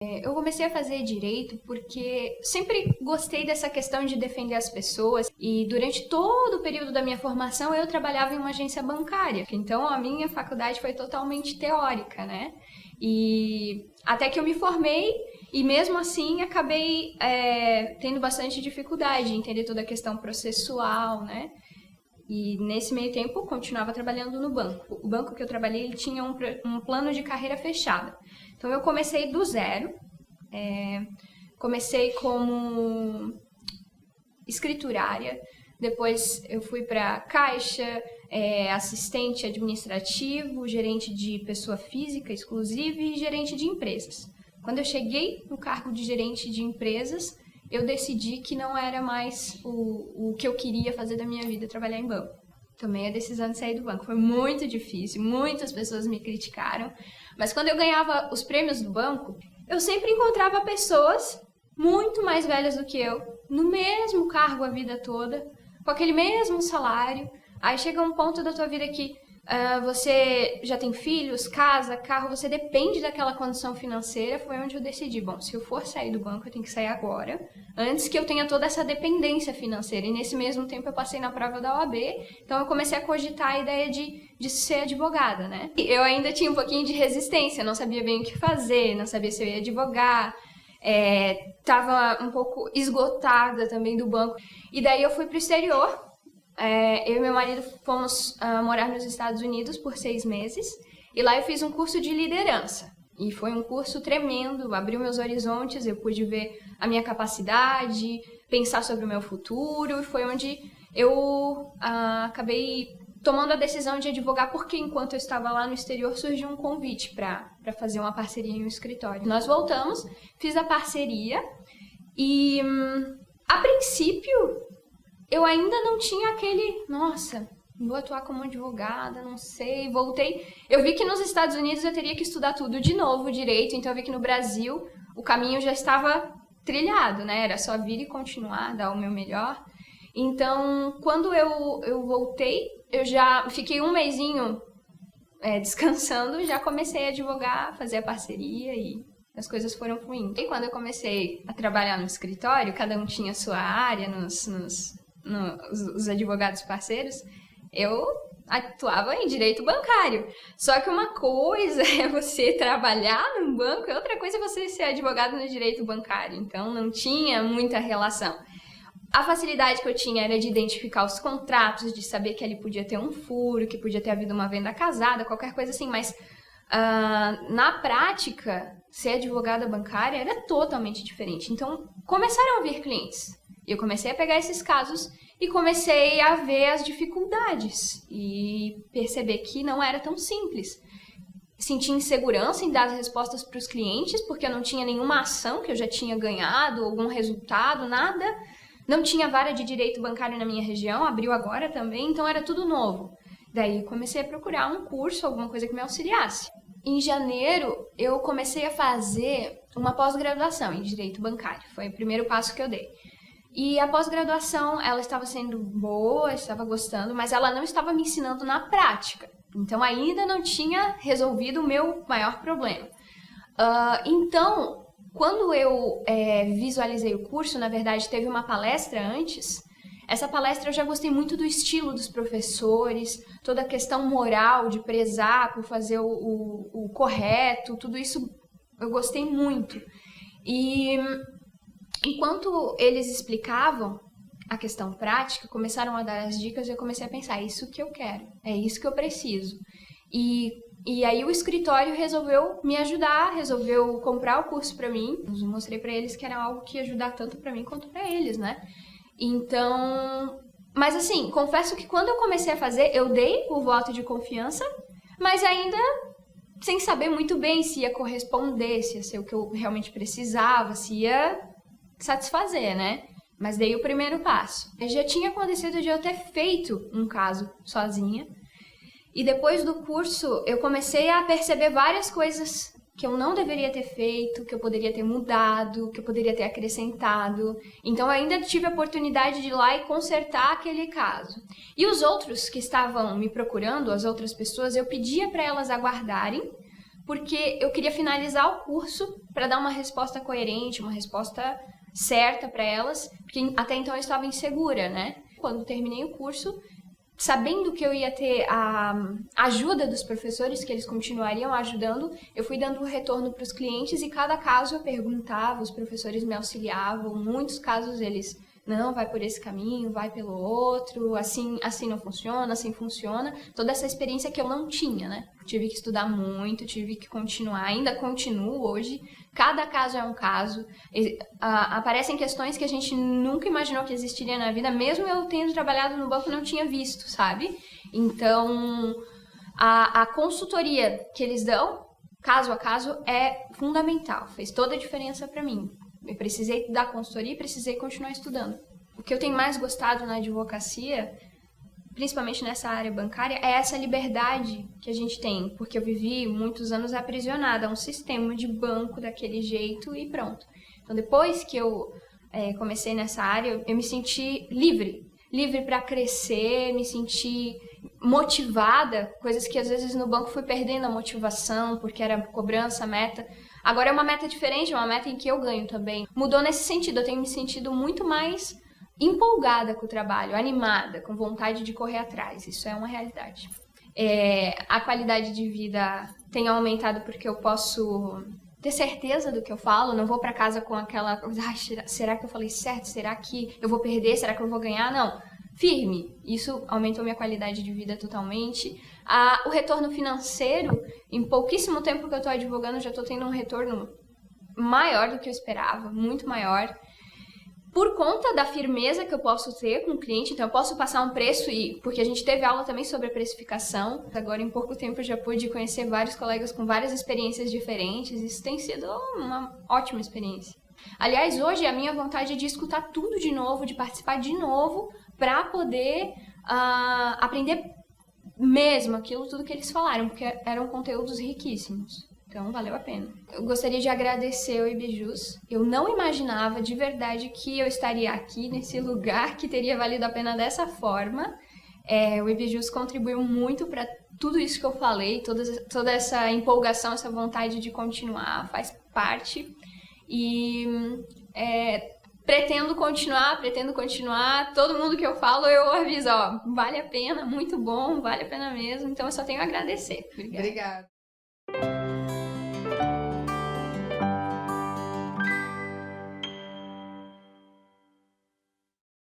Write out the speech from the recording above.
Eu comecei a fazer direito porque sempre gostei dessa questão de defender as pessoas e durante todo o período da minha formação eu trabalhava em uma agência bancária. Então a minha faculdade foi totalmente teórica, né? E até que eu me formei e mesmo assim acabei tendo bastante dificuldade em entender toda a questão processual, né? E nesse meio tempo eu continuava trabalhando no banco. O banco que eu trabalhei ele tinha um plano de carreira fechado. Então eu comecei do zero, comecei como escriturária, depois eu fui para caixa, assistente administrativo, gerente de pessoa física exclusiva e gerente de empresas. Quando eu cheguei no cargo de gerente de empresas, eu decidi que não era mais o que eu queria fazer da minha vida, trabalhar em banco. Tomei a decisão de sair do banco. Foi muito difícil, muitas pessoas me criticaram, mas quando eu ganhava os prêmios do banco, eu sempre encontrava pessoas muito mais velhas do que eu, no mesmo cargo a vida toda, com aquele mesmo salário. Aí chega um ponto da tua vida que você já tem filhos, casa, carro, você depende daquela condição financeira. Foi onde eu decidi, bom, se eu for sair do banco, eu tenho que sair agora, antes que eu tenha toda essa dependência financeira. E nesse mesmo tempo eu passei na prova da OAB, então eu comecei a cogitar a ideia de ser advogada, né? Eu ainda tinha um pouquinho de resistência, não sabia bem o que fazer, não sabia se eu ia advogar, tava um pouco esgotada também do banco. E daí eu fui pro exterior. Eu e meu marido fomos morar nos Estados Unidos por 6 meses e lá eu fiz um curso de liderança. E foi um curso tremendo, abriu meus horizontes, eu pude ver a minha capacidade, pensar sobre o meu futuro. E foi onde eu acabei tomando a decisão de advogar, porque enquanto eu estava lá no exterior surgiu um convite para fazer uma parceria em um escritório. Nós voltamos, fiz a parceria e a princípio eu ainda não tinha aquele, nossa, vou atuar como advogada, não sei, voltei. Eu vi que nos Estados Unidos eu teria que estudar tudo de novo, direito, então eu vi que no Brasil o caminho já estava trilhado, né? Era só vir e continuar, dar o meu melhor. Então, quando eu voltei, eu já fiquei um mesinho descansando, já comecei a advogar, fazer a parceria e as coisas foram fluindo. E quando eu comecei a trabalhar no escritório, cada um tinha a sua área, os advogados parceiros, eu atuava em direito bancário. Só que uma coisa é você trabalhar num banco e outra coisa é você ser advogado no direito bancário. Então não tinha muita relação. A facilidade que eu tinha era de identificar os contratos, de saber que ali podia ter um furo, que podia ter havido uma venda casada, qualquer coisa assim, mas na prática, ser advogada bancária era totalmente diferente. Então começaram a vir clientes. Eu comecei a pegar esses casos e comecei a ver as dificuldades e perceber que não era tão simples. Senti insegurança em dar as respostas para os clientes, porque eu não tinha nenhuma ação que eu já tinha ganhado, algum resultado, nada. Não tinha vara de direito bancário na minha região, abriu agora também, então era tudo novo. Daí comecei a procurar um curso, alguma coisa que me auxiliasse. Em janeiro, eu comecei a fazer uma pós-graduação em direito bancário. Foi o primeiro passo que eu dei. E a pós-graduação, ela estava sendo boa, estava gostando, mas ela não estava me ensinando na prática. Então, ainda não tinha resolvido o meu maior problema. Então, quando eu visualizei o curso, na verdade, teve uma palestra antes. Essa palestra eu já gostei muito do estilo dos professores, toda a questão moral de prezar por fazer o correto, tudo isso eu gostei muito. E enquanto eles explicavam a questão prática, começaram a dar as dicas e eu comecei a pensar, é isso que eu quero, é isso que eu preciso. E aí o escritório resolveu me ajudar, resolveu comprar o curso para mim. Eu mostrei para eles que era algo que ia ajudar tanto para mim quanto para eles, né? Então, mas assim, confesso que quando eu comecei a fazer, eu dei o voto de confiança, mas ainda sem saber muito bem se ia corresponder, se ia ser o que eu realmente precisava, se ia satisfazer, né? Mas dei o primeiro passo. Já tinha acontecido de eu ter feito um caso sozinha. E depois do curso, eu comecei a perceber várias coisas que eu não deveria ter feito, que eu poderia ter mudado, que eu poderia ter acrescentado. Então, eu ainda tive a oportunidade de ir lá e consertar aquele caso. E os outros que estavam me procurando, as outras pessoas, eu pedia para elas aguardarem, porque eu queria finalizar o curso para dar uma resposta coerente, uma resposta certa para elas, porque até então eu estava insegura, né? Quando terminei o curso, sabendo que eu ia ter a ajuda dos professores, que eles continuariam ajudando, eu fui dando um retorno para os clientes e cada caso eu perguntava, os professores me auxiliavam, muitos casos eles, não, vai por esse caminho, vai pelo outro, assim não funciona, assim funciona. Toda essa experiência que eu não tinha, né? Tive que estudar muito, tive que continuar, ainda continuo hoje. Cada caso é um caso. Aparecem questões que a gente nunca imaginou que existiria na vida, mesmo eu tendo trabalhado no banco, não tinha visto, sabe? Então, a consultoria que eles dão, caso a caso, é fundamental. Fez toda a diferença para mim. Eu precisei dar consultoria e precisei continuar estudando. O que eu tenho mais gostado na advocacia, principalmente nessa área bancária, é essa liberdade que a gente tem, porque eu vivi muitos anos aprisionada a um sistema de banco daquele jeito e pronto. Então, depois que eu comecei nessa área, eu me senti livre para crescer, me senti motivada, coisas que às vezes no banco fui perdendo a motivação, porque era cobrança, meta. Agora é uma meta diferente, é uma meta em que eu ganho também. Mudou nesse sentido, eu tenho me sentido muito mais empolgada com o trabalho, animada, com vontade de correr atrás. Isso é uma realidade. A qualidade de vida tem aumentado porque eu posso ter certeza do que eu falo, não vou para casa com aquela coisa, será que eu falei certo? Será que eu vou perder? Será que eu vou ganhar? Não. Firme. Isso aumentou minha qualidade de vida totalmente. O retorno financeiro, em pouquíssimo tempo que eu estou advogando, eu já estou tendo um retorno maior do que eu esperava, muito maior. Por conta da firmeza que eu posso ter com o cliente, então eu posso passar um preço, porque a gente teve aula também sobre a precificação. Agora, em pouco tempo, eu já pude conhecer vários colegas com várias experiências diferentes. Isso tem sido uma ótima experiência. Aliás, hoje a minha vontade é de escutar tudo de novo, de participar de novo, para poder aprender mesmo aquilo tudo que eles falaram, porque eram conteúdos riquíssimos. Então, valeu a pena. Eu gostaria de agradecer ao IBJUS. Eu não imaginava de verdade que eu estaria aqui, nesse lugar, que teria valido a pena dessa forma. O IBJUS contribuiu muito para tudo isso que eu falei, toda essa empolgação, essa vontade de continuar, faz parte. E pretendo continuar. Todo mundo que eu falo, eu aviso, vale a pena, muito bom, vale a pena mesmo. Então, eu só tenho a agradecer. Obrigada.